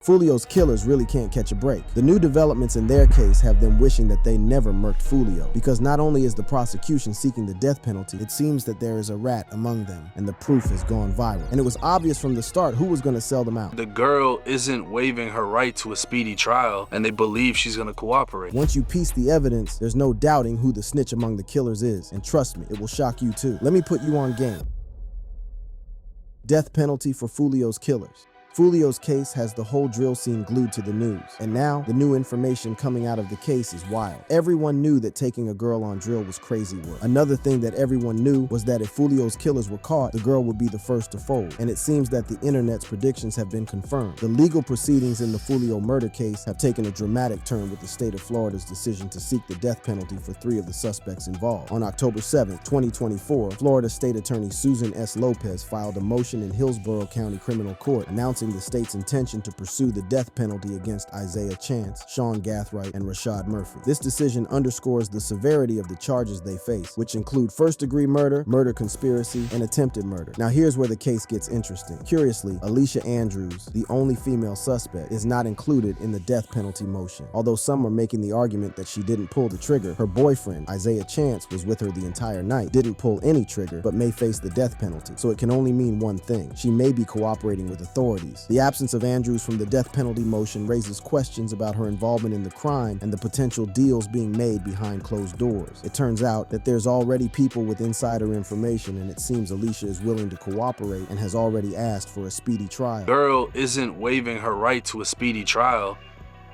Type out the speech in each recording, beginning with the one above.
Foolio's killers really can't catch a break. The new developments in their case have them wishing that they never murked Foolio, because not only is the prosecution seeking the death penalty, it seems that there is a rat among them, and the proof has gone viral. And it was obvious from the start who was going to sell them out. The girl isn't waiving her right to a speedy trial, and they believe she's going to cooperate. Once you piece the evidence, there's no doubting who the snitch among the killers is, and trust me, it will shock you too. Let me put you on game. Death penalty for Foolio's killers. Foolio's case has the whole drill scene glued to the news, and now the new information coming out of the case is wild. Everyone knew that taking a girl on drill was crazy work. Another thing that everyone knew was that if Foolio's killers were caught, the girl would be the first to fold, and it seems that the internet's predictions have been confirmed. The legal proceedings in the Foolio murder case have taken a dramatic turn with the state of Florida's decision to seek the death penalty for 3 of the suspects involved. On October 7, 2024, Florida State Attorney Susan S. Lopez filed a motion in Hillsborough County Criminal Court announcing the state's intention to pursue the death penalty against Isaiah Chance, Sean Gathright, and Rashad Murphy. This decision underscores the severity of the charges they face, which include first-degree murder, murder conspiracy, and attempted murder. Now here's where the case gets interesting. Curiously, Alicia Andrews, the only female suspect, is not included in the death penalty motion. Although some are making the argument that she didn't pull the trigger, her boyfriend, Isaiah Chance, was with her the entire night, didn't pull any trigger, but may face the death penalty. So it can only mean one thing: she may be cooperating with authorities. The absence of Andrews from the death penalty motion raises questions about her involvement in the crime and the potential deals being made behind closed doors. It turns out that there's already people with insider information, and it seems Alicia is willing to cooperate and has already asked for a speedy trial. Girl isn't waiving her right to a speedy trial,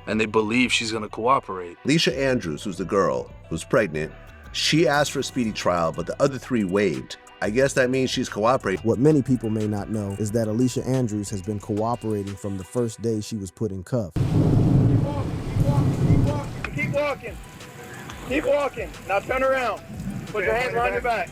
and they believe she's going to cooperate. Alicia Andrews, who's the girl who's pregnant, she asked for a speedy trial, but the other 3 waived. I guess that means she's cooperating. What many people may not know is that Alicia Andrews has been cooperating from the first day she was put in cuffs. Keep walking. Keep walking. Now turn around. Put your hands behind your back.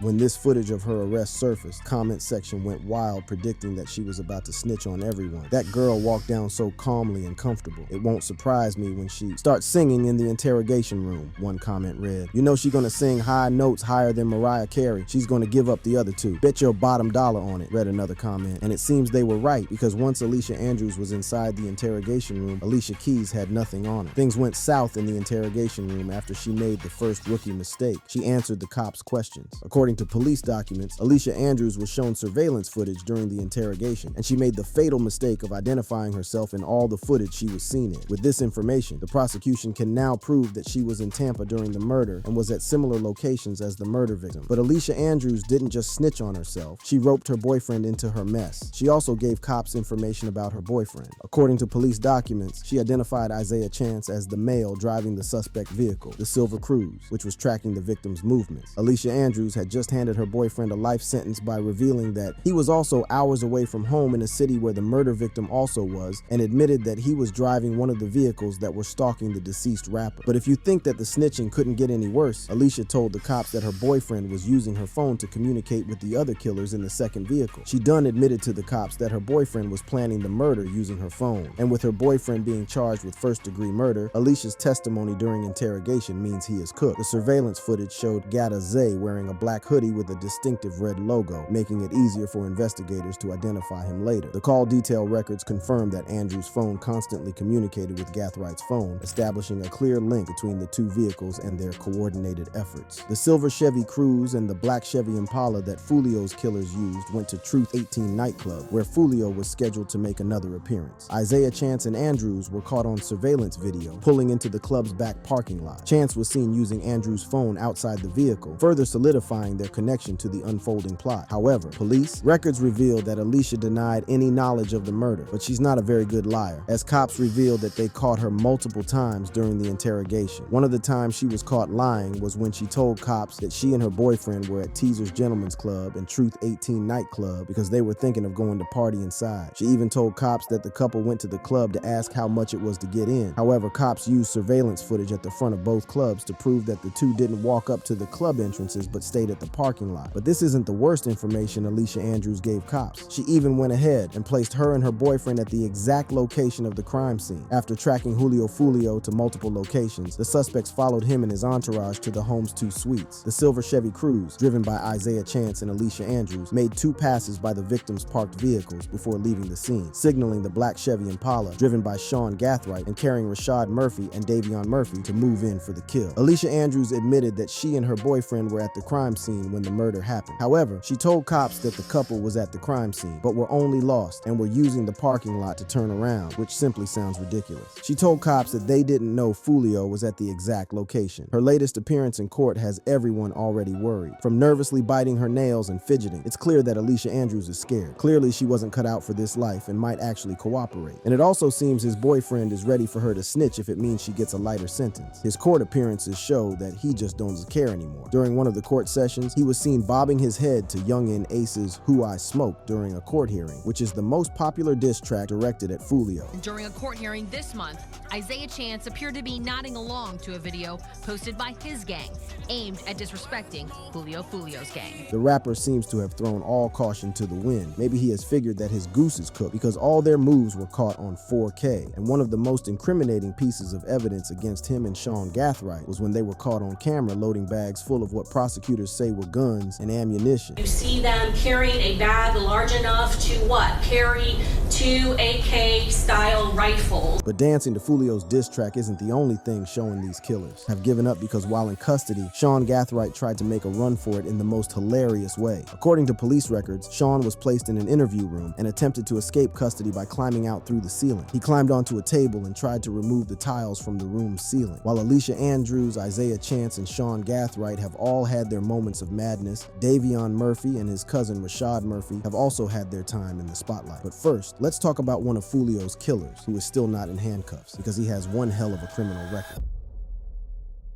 When this footage of her arrest surfaced, comment section went wild, predicting that she was about to snitch on everyone. That girl walked down so calmly and comfortable. It won't surprise me when she starts singing in the interrogation room, one comment read. You know she's gonna sing high notes higher than Mariah Carey. She's gonna give up the other 2. Bet your bottom dollar on it, read another comment. And it seems they were right, because once Alicia Andrews was inside the interrogation room, Alicia Keys had nothing on her. Things went south in the interrogation room after she made the first rookie mistake. She answered the cops' questions. According to police documents, Alicia Andrews was shown surveillance footage during the interrogation, and she made the fatal mistake of identifying herself in all the footage she was seen in. With this information, the prosecution can now prove that she was in Tampa during the murder and was at similar locations as the murder victim. But Alicia Andrews didn't just snitch on herself, she roped her boyfriend into her mess. She also gave cops information about her boyfriend. According to police documents, she identified Isaiah Chance as the male driving the suspect vehicle, the Silver Cruise, which was tracking the victim's movements. Alicia Andrews had just handed her boyfriend a life sentence by revealing that he was also hours away from home in a city where the murder victim also was, and admitted that he was driving one of the vehicles that were stalking the deceased rapper. But if you think that the snitching couldn't get any worse, Alicia told the cops that her boyfriend was using her phone to communicate with the other killers in the second vehicle. She done admitted to the cops that her boyfriend was planning the murder using her phone. And with her boyfriend being charged with first-degree murder, Alicia's testimony during interrogation means he is cooked. The surveillance footage showed Gata Zay wearing a black hoodie with a distinctive red logo, making it easier for investigators to identify him later. The call detail records confirmed that Andrews' phone constantly communicated with Gathwright's phone, establishing a clear link between the 2 vehicles and their coordinated efforts. The silver Chevy Cruze and the black Chevy Impala that Foolio's killers used went to Truth 18 nightclub, where Foolio was scheduled to make another appearance. Isaiah Chance and Andrews were caught on surveillance video, pulling into the club's back parking lot. Chance was seen using Andrews' phone outside the vehicle, further solidifying their connection to the unfolding plot. However, police records revealed that Alicia denied any knowledge of the murder, but she's not a very good liar, as cops revealed that they caught her multiple times during the interrogation. One of the times she was caught lying was when she told cops that she and her boyfriend were at Teaser's Gentleman's Club and Truth 18 nightclub because they were thinking of going to party inside. She even told cops that the couple went to the club to ask how much it was to get in. However, cops used surveillance footage at the front of both clubs to prove that the 2 didn't walk up to the club entrances but stayed at the parking lot. But this isn't the worst information Alicia Andrews gave cops. She even went ahead and placed her and her boyfriend at the exact location of the crime scene. After tracking Julio Foolio to multiple locations, the suspects followed him and his entourage to the home's 2 suites. The silver Chevy Cruze, driven by Isaiah Chance and Alicia Andrews, made 2 passes by the victims' parked vehicles before leaving the scene, signaling the black Chevy Impala, driven by Sean Gathright and carrying Rashad Murphy and Davion Murphy, to move in for the kill. Alicia Andrews admitted that she and her boyfriend were at the crime scene when the murder happened. However, she told cops that the couple was at the crime scene, but were only lost and were using the parking lot to turn around, which simply sounds ridiculous. She told cops that they didn't know Foolio was at the exact location. Her latest appearance in court has everyone already worried. From nervously biting her nails and fidgeting, it's clear that Alicia Andrews is scared. Clearly, she wasn't cut out for this life and might actually cooperate. And it also seems his boyfriend is ready for her to snitch if it means she gets a lighter sentence. His court appearances show that he just doesn't care anymore. During one of the court sessions, he was seen bobbing his head to youngin' Ace's Who I Smoke during a court hearing, which is the most popular diss track directed at Foolio. During a court hearing this month, Isaiah Chance appeared to be nodding along to a video posted by his gang, aimed at disrespecting Foolio's gang. The rapper seems to have thrown all caution to the wind. Maybe he has figured that his goose is cooked because all their moves were caught on 4K, and one of the most incriminating pieces of evidence against him and Sean Gathright was when they were caught on camera loading bags full of what prosecutors say were guns and ammunition. You see them carrying a bag large enough to what? Carry 2 AK-style rifles. But dancing to Foolio's diss track isn't the only thing showing these killers have given up, because while in custody, Sean Gathright tried to make a run for it in the most hilarious way. According to police records, Sean was placed in an interview room and attempted to escape custody by climbing out through the ceiling. He climbed onto a table and tried to remove the tiles from the room's ceiling. While Alicia Andrews, Isaiah Chance, and Sean Gathright have all had their moments of madness, Davion Murphy and his cousin Rashad Murphy have also had their time in the spotlight. But first, let's talk about one of Foolio's killers, who is still not in handcuffs because he has one hell of a criminal record.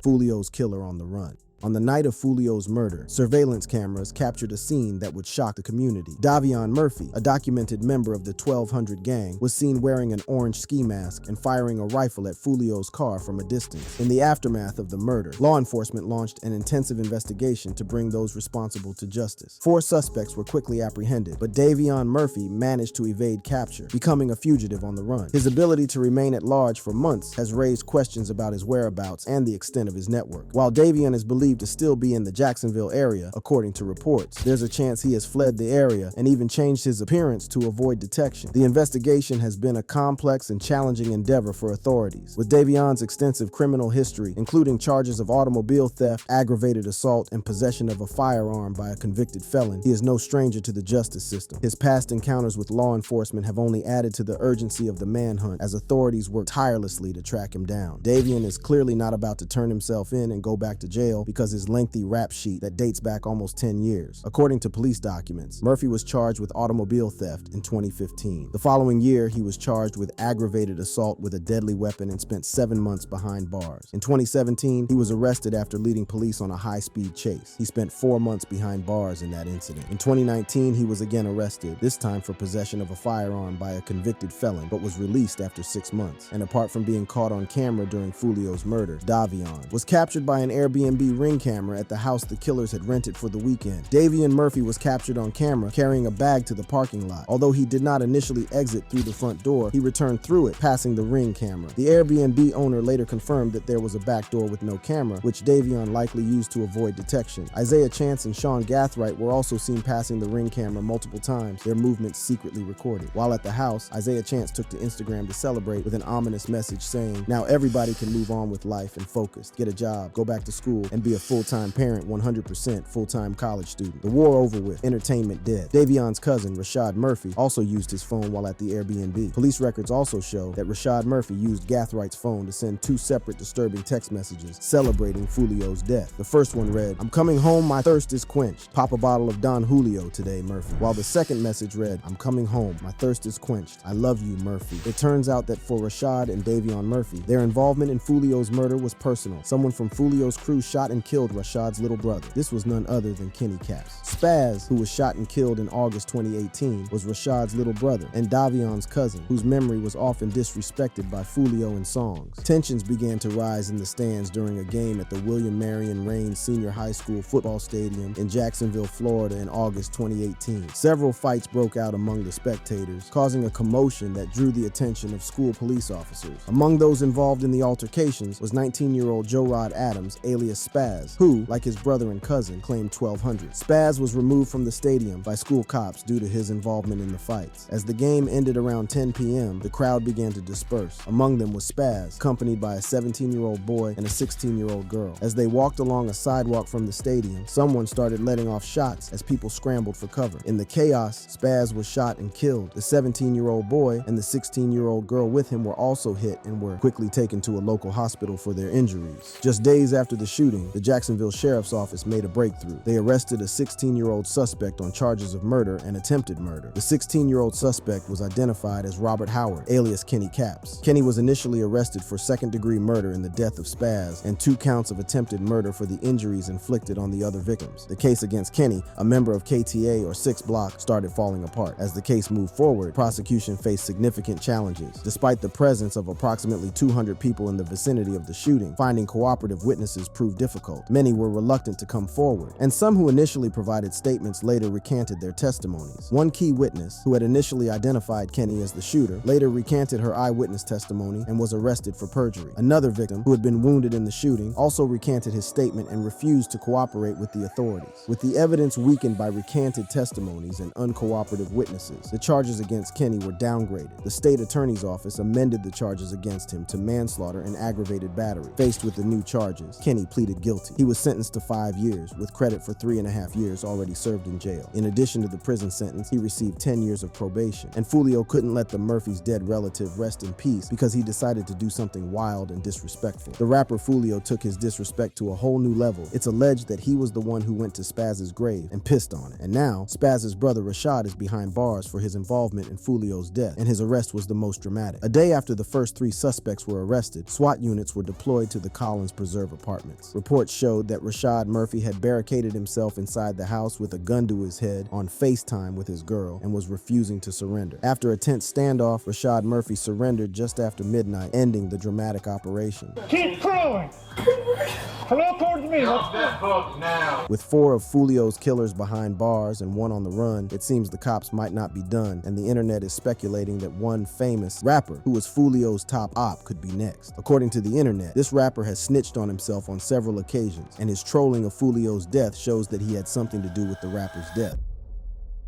Foolio's killer on the run. On the night of Foolio's murder, surveillance cameras captured a scene that would shock the community. Davion Murphy, a documented member of the 1200 gang, was seen wearing an orange ski mask and firing a rifle at Foolio's car from a distance. In the aftermath of the murder, law enforcement launched an intensive investigation to bring those responsible to justice. 4 suspects were quickly apprehended, but Davion Murphy managed to evade capture, becoming a fugitive on the run. His ability to remain at large for months has raised questions about his whereabouts and the extent of his network. While Davion is believed to still be in the Jacksonville area, according to reports, there's a chance he has fled the area and even changed his appearance to avoid detection. The investigation has been a complex and challenging endeavor for authorities. With Davion's extensive criminal history, including charges of automobile theft, aggravated assault, and possession of a firearm by a convicted felon, he is no stranger to the justice system. His past encounters with law enforcement have only added to the urgency of the manhunt as authorities work tirelessly to track him down. Davion is clearly not about to turn himself in and go back to jail because his lengthy rap sheet that dates back almost 10 years. According to police documents, Murphy was charged with automobile theft in 2015. The following year, he was charged with aggravated assault with a deadly weapon and spent 7 months behind bars. In 2017, he was arrested after leading police on a high-speed chase. He spent 4 months behind bars in that incident. In 2019, he was again arrested, this time for possession of a firearm by a convicted felon, but was released after 6 months. And apart from being caught on camera during Foolio's murder, Davion was captured by an Airbnb ring camera at the house the killers had rented for the weekend. Davion Murphy was captured on camera carrying a bag to the parking lot. Although he did not initially exit through the front door, he returned through it, passing the ring camera. The Airbnb owner later confirmed that there was a back door with no camera, which Davion likely used to avoid detection. Isaiah Chance and Sean Gathright were also seen passing the ring camera multiple times, their movements secretly recorded. While at the house, Isaiah Chance took to Instagram to celebrate with an ominous message saying, "Now everybody can move on with life and focus, get a job, go back to school, and be a full-time parent, 100% full-time college student. The war over with, entertainment dead." Davion's cousin, Rashad Murphy, also used his phone while at the Airbnb. Police records also show that Rashad Murphy used Gathwright's phone to send 2 separate disturbing text messages celebrating Foolio's death. The first one read, "I'm coming home, my thirst is quenched. Pop a bottle of Don Julio today, Murphy." While the second message read, "I'm coming home, my thirst is quenched. I love you, Murphy." It turns out that for Rashad and Davion Murphy, their involvement in Foolio's murder was personal. Someone from Foolio's crew shot and and killed Rashad's little brother. This was none other than Kenny Caps. Spaz, who was shot and killed in August 2018, was Rashad's little brother and Davion's cousin, whose memory was often disrespected by Foolio in songs. Tensions began to rise in the stands during a game at the William Marion Raines Senior High School football stadium in Jacksonville, Florida in August 2018. Several fights broke out among the spectators, causing a commotion that drew the attention of school police officers. Among those involved in the altercations was 19-year-old Joe Rod Adams, alias Spaz, who, like his brother and cousin, claimed $1,200. Spaz was removed from the stadium by school cops due to his involvement in the fights. As the game ended around 10 p.m., the crowd began to disperse. Among them was Spaz, accompanied by a 17-year-old boy and a 16-year-old girl. As they walked along a sidewalk from the stadium, someone started letting off shots as people scrambled for cover. In the chaos, Spaz was shot and killed. The 17-year-old boy and the 16-year-old girl with him were also hit and were quickly taken to a local hospital for their injuries. Just days after the shooting, the Jacksonville Sheriff's Office made a breakthrough. They arrested a 16-year-old suspect on charges of murder and attempted murder. The 16-year-old suspect was identified as Robert Howard, alias Kenny Caps. Kenny was initially arrested for second-degree murder in the death of Spaz and 2 counts of attempted murder for the injuries inflicted on the other victims. The case against Kenny, a member of KTA or 6 Block, started falling apart. As the case moved forward, prosecution faced significant challenges. Despite the presence of approximately 200 people in the vicinity of the shooting, finding cooperative witnesses proved difficult. Many were reluctant to come forward, and some who initially provided statements later recanted their testimonies. One key witness, who had initially identified Kenny as the shooter, later recanted her eyewitness testimony and was arrested for perjury. Another victim, who had been wounded in the shooting, also recanted his statement and refused to cooperate with the authorities. With the evidence weakened by recanted testimonies and uncooperative witnesses, the charges against Kenny were downgraded. The state attorney's office amended the charges against him to manslaughter and aggravated battery. Faced with the new charges, Kenny pleaded guilty. He was sentenced to 5 years, with credit for 3.5 years already served in jail. In addition to the prison sentence, he received 10 years of probation. And Foolio couldn't let the Murphys' dead relative rest in peace because he decided to do something wild and disrespectful. The rapper Foolio took his disrespect to a whole new level. It's alleged that he was the one who went to Spaz's grave and pissed on it. And now, Spaz's brother Rashad is behind bars for his involvement in Foolio's death, and his arrest was the most dramatic. A day after the first 3 suspects were arrested, SWAT units were deployed to the Collins Preserve apartments. Reports showed that Rashad Murphy had barricaded himself inside the house with a gun to his head on FaceTime with his girl and was refusing to surrender. After a tense standoff, Rashad Murphy surrendered just after midnight, ending the dramatic operation. Keep crawling. Hello towards me. now. With 4 of Foolio's killers behind bars and 1 on the run, it seems the cops might not be done, and the internet is speculating that one famous rapper who was Foolio's top op could be next. According to the internet, this rapper has snitched on himself on several occasions, and his trolling of Foolio's death shows that he had something to do with the rapper's death.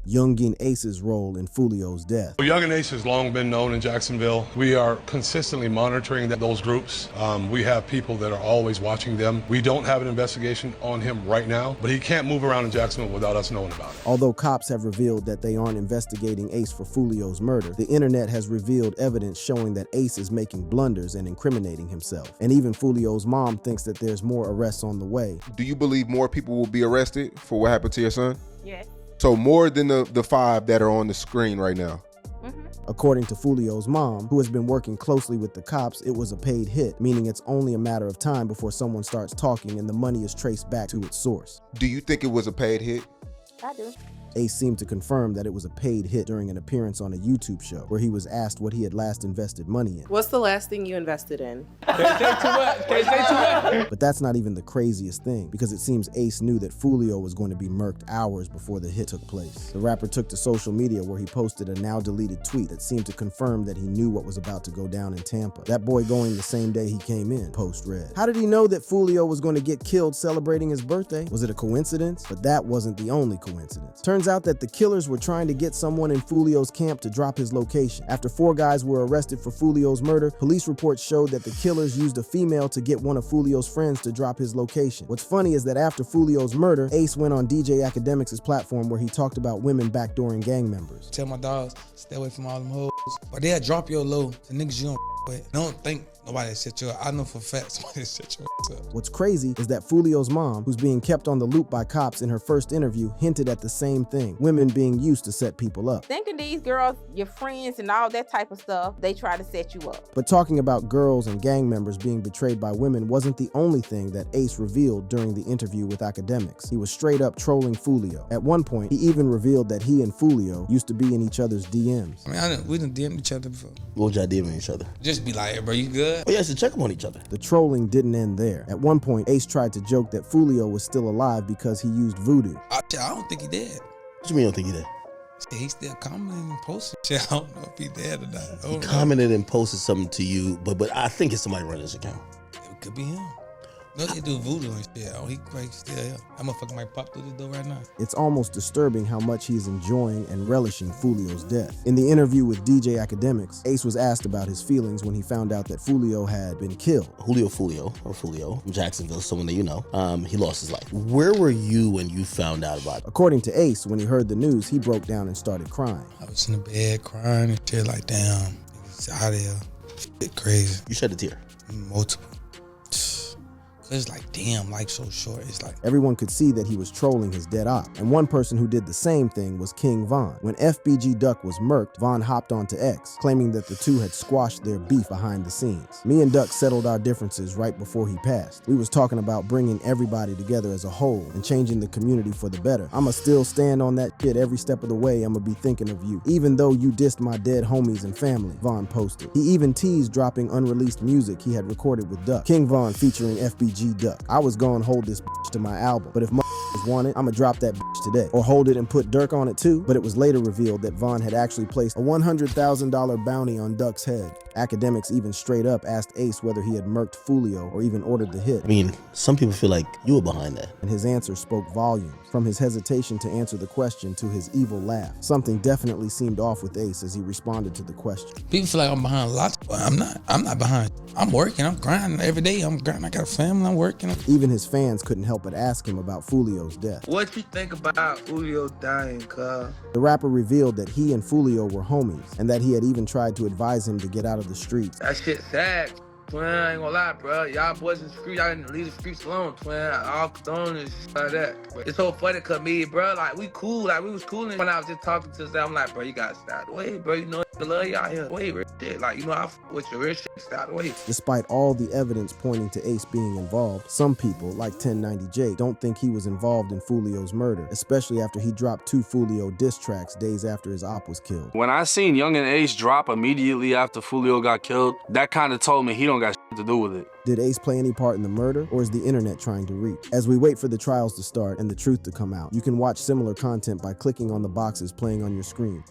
Youngin Ace's role in Foolio's death. Youngin Ace has long been known in Jacksonville. We are consistently monitoring those groups. We have people that are always watching them. We don't have an investigation on him right now, but he can't move around in Jacksonville without us knowing about it. Although cops have revealed that they aren't investigating Ace for Foolio's murder, the internet has revealed evidence showing that Ace is making blunders and incriminating himself. And even Foolio's mom thinks that there's more arrests on the way. Do you believe more people will be arrested for what happened to your son? Yes. So more than the 5 that are on the screen right now? According to Foolio's mom, who has been working closely with the cops, it was a paid hit, meaning it's only a matter of time before someone starts talking and the money is traced back to its source. Do you think it was a paid hit? I do. Ace seemed to confirm that it was a paid hit during an appearance on a YouTube show where he was asked what he had last invested money in. What's the last thing you invested in? Can't say too much. Can't say too much. But that's not even the craziest thing, because it seems Ace knew that Foolio was going to be murked hours before the hit took place. The rapper took to social media where he posted a now deleted tweet that seemed to confirm that he knew what was about to go down in Tampa. That boy going the same day he came in, post read. How did he know that Foolio was going to get killed celebrating his birthday? Was it a coincidence? But that wasn't the only coincidence. Turns out that the killers were trying to get someone in Foolio's camp to drop his location. After 4 guys were arrested for Foolio's murder, police reports showed that the killers used a female to get one of Foolio's friends to drop his location. What's funny is that after Foolio's murder, Ace went on DJ Academics' platform where he talked about women backdooring gang members. Tell my dogs, stay away from all them hoes, or they'll drop your low, the niggas you don't with. Don't think Nobody set you up. I know for a fact somebody set your ass up. What's crazy is that Foolio's mom, who's being kept on the loop by cops in her first interview, hinted at the same thing. Women being used to set people up. Thinking these girls, your friends and all that type of stuff, they try to set you up. But talking about girls and gang members being betrayed by women wasn't the only thing that Ace revealed during the interview with Academics. He was straight up trolling Foolio. At one point, he even revealed that he and Foolio used to be in each other's DMs. I mean, we done DM'd each other before. What would y'all DM each other? Just be like, hey, bro, you good? Oh, yeah, to check up on each other. The trolling didn't end there. At one point, Ace tried to joke that Foolio was still alive because he used voodoo. I don't think he did. What you mean you don't think he did? Yeah, he still commenting and posting shit. I don't know if he dead or not. He commented and posted something to you, but I think it's somebody running his account. It could be him. No, they do voodoo and shit. Oh, he still here. That motherfucker might pop through the door right now. It's almost disturbing how much he's enjoying and relishing Foolio's death. In the interview with DJ Academics, Ace was asked about his feelings when he found out that Foolio had been killed. Foolio from Jacksonville, someone that you know, he lost his life. Where were you when you found out about it? According to Ace, when he heard the news, he broke down and started crying. I was in the bed crying and shit like, damn, it's out of here. Shit crazy. You shed a tear? Multiple. It's like, damn, life's so short. It's like everyone could see that he was trolling his dead op. And one person who did the same thing was King Von. When FBG Duck was murked, Von hopped onto X, claiming that the two had squashed their beef behind the scenes. Me and Duck settled our differences right before he passed. We was talking about bringing everybody together as a whole and changing the community for the better. I'ma still stand on that shit every step of the way. I'ma be thinking of you, even though you dissed my dead homies and family, Von posted. He even teased dropping unreleased music he had recorded with Duck. King Von featuring FBG Duck. I was gonna hold this to my album, but if want it, I'ma drop that today. Or hold it and put Dirk on it too. But it was later revealed that Von had actually placed a $100,000 bounty on Duck's head. Academics even straight up asked Ace whether he had murked Foolio or even ordered the hit. I mean, some people feel like you were behind that. And his answer spoke volumes. From his hesitation to answer the question to his evil laugh. Something definitely seemed off with Ace as he responded to the question. People feel like I'm behind a lot, but I'm not behind. I'm working, I'm grinding every day. I'm grinding, I got a family, I'm working. Even his fans couldn't help but ask him about Foolio's death. What you think about Foolio dying, cuz? The rapper revealed that he and Foolio were homies, and that he had even tried to advise him to get out of the streets. That shit sad. Twin, I ain't gonna lie, bro. Y'all boys in the street, y'all didn't leave the streets alone, twin. All condone and shit like that. But it's so funny, cause me, bro, like, we cool. Like, we was cool when I was just talking to them. I'm like, bro, you gotta stay out the way, bro. You know, I love y'all here. Wait, real shit. Like, you know, I with your real shit, stay out the way. Despite all the evidence pointing to Ace being involved, some people, like 1090J, don't think he was involved in Foolio's murder, especially after he dropped 2 Foolio diss tracks days after his op was killed. When I seen Young and Ace drop immediately after Foolio got killed, that kind of told me he don't got shit to do with it. Did Ace play any part in the murder, or is the internet trying to reach? As we wait for the trials to start and the truth to come out, you can watch similar content by clicking on the boxes playing on your screen.